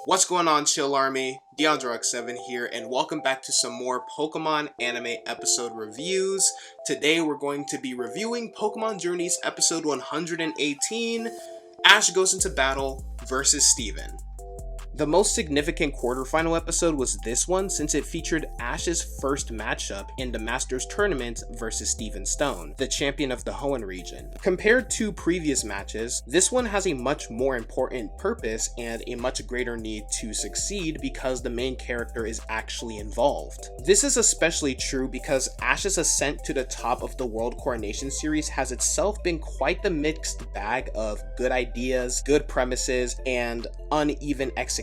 What's going on, Chill Army? Deondre and I've here, and welcome back to some more Pokemon anime episode reviews. Today we're going to be reviewing Pokemon Journeys episode 118, Ash Goes into Battle versus Steven. The most significant quarterfinal episode was this one since it featured Ash's first matchup in the Masters Tournament versus Steven Stone, the champion of the Hoenn region. Compared to previous matches, this one has a much more important purpose and a much greater need to succeed because the main character is actually involved. This is especially true because Ash's ascent to the top of the World Coronation series has itself been quite the mixed bag of good ideas, good premises, and uneven execution.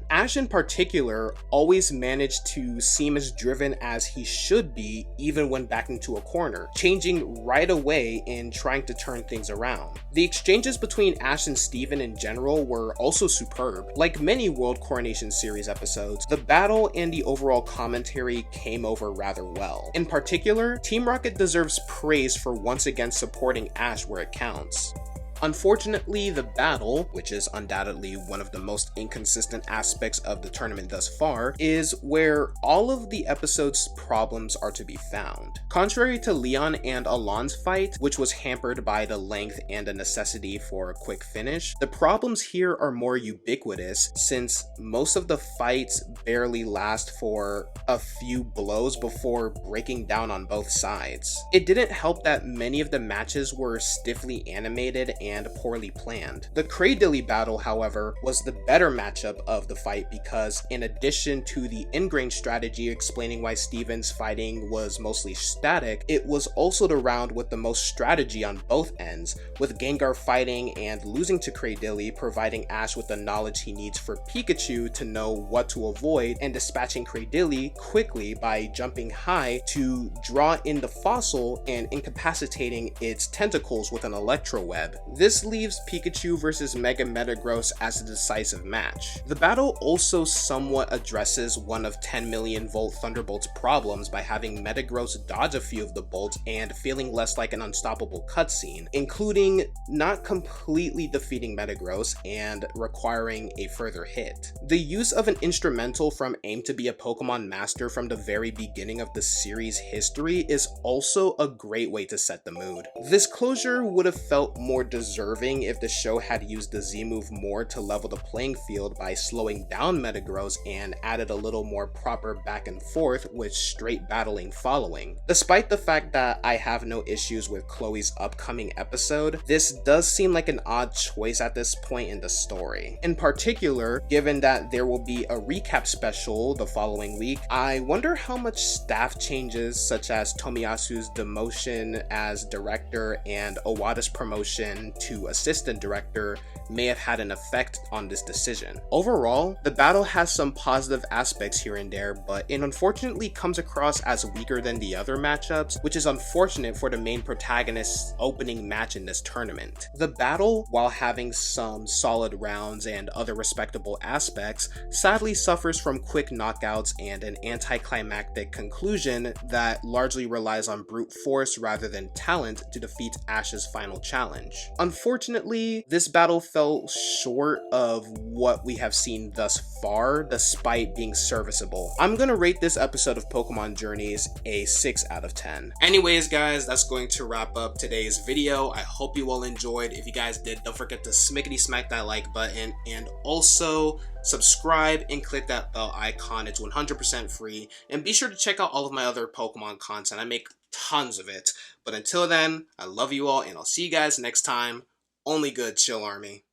Ash in particular always managed to seem as driven as he should be even when backed into a corner, changing right away in trying to turn things around. The exchanges between Ash and Steven in general were also superb. Like many World Coronation series episodes, the battle and the overall commentary came over rather well. In particular, Team Rocket deserves praise for once again supporting Ash where it counts. Unfortunately, the battle, which is undoubtedly one of the most inconsistent aspects of the tournament thus far, is where all of the episode's problems are to be found. Contrary to Leon and Alon's fight, which was hampered by the length and the necessity for a quick finish, the problems here are more ubiquitous since most of the fights barely last for a few blows before breaking down on both sides. It didn't help that many of the matches were stiffly animated and poorly planned. The Cradilly battle, however, was the better matchup of the fight because in addition to the ingrained strategy explaining why Steven's fighting was mostly static, it was also the round with the most strategy on both ends, with Gengar fighting and losing to Cradilly providing Ash with the knowledge he needs for Pikachu to know what to avoid and dispatching Cradilly quickly by jumping high to draw in the fossil and incapacitating its tentacles with an electro web. This leaves Pikachu versus Mega Metagross as a decisive match. The battle also somewhat addresses one of 10 million volt Thunderbolt's problems by having Metagross dodge a few of the bolts and feeling less like an unstoppable cutscene, including not completely defeating Metagross and requiring a further hit. The use of an instrumental from Aim to be a Pokemon Master from the very beginning of the series' history is also a great way to set the mood. This closure would have felt more deserving if the show had used the Z-move more to level the playing field by slowing down Metagross and added a little more proper back and forth with straight battling following. Despite the fact that I have no issues with Chloe's upcoming episode, this does seem like an odd choice at this point in the story. In particular, given that there will be a recap special the following week, I wonder how much staff changes such as Tomiyasu's demotion as director and Owada's promotion to assistant director may have had an effect on this decision. Overall, the battle has some positive aspects here and there, but it unfortunately comes across as weaker than the other matchups, which is unfortunate for the main protagonist's opening match in this tournament. The battle, while having some solid rounds and other respectable aspects, sadly suffers from quick knockouts and an anticlimactic conclusion that largely relies on brute force rather than talent to defeat Ash's final challenge. Unfortunately, this battle fell short of what we have seen thus far, despite being serviceable. I'm gonna rate this episode of Pokemon Journeys a 6 out of 10. Anyways, guys, that's going to wrap up today's video. I hope you all enjoyed. If you guys did, don't forget to smackety smack that like button and also subscribe and click that bell icon. It's 100% free. And be sure to check out all of my other Pokemon content. I make tons of it. But until then, I love you all and I'll see you guys next time. Only good, Chill Army.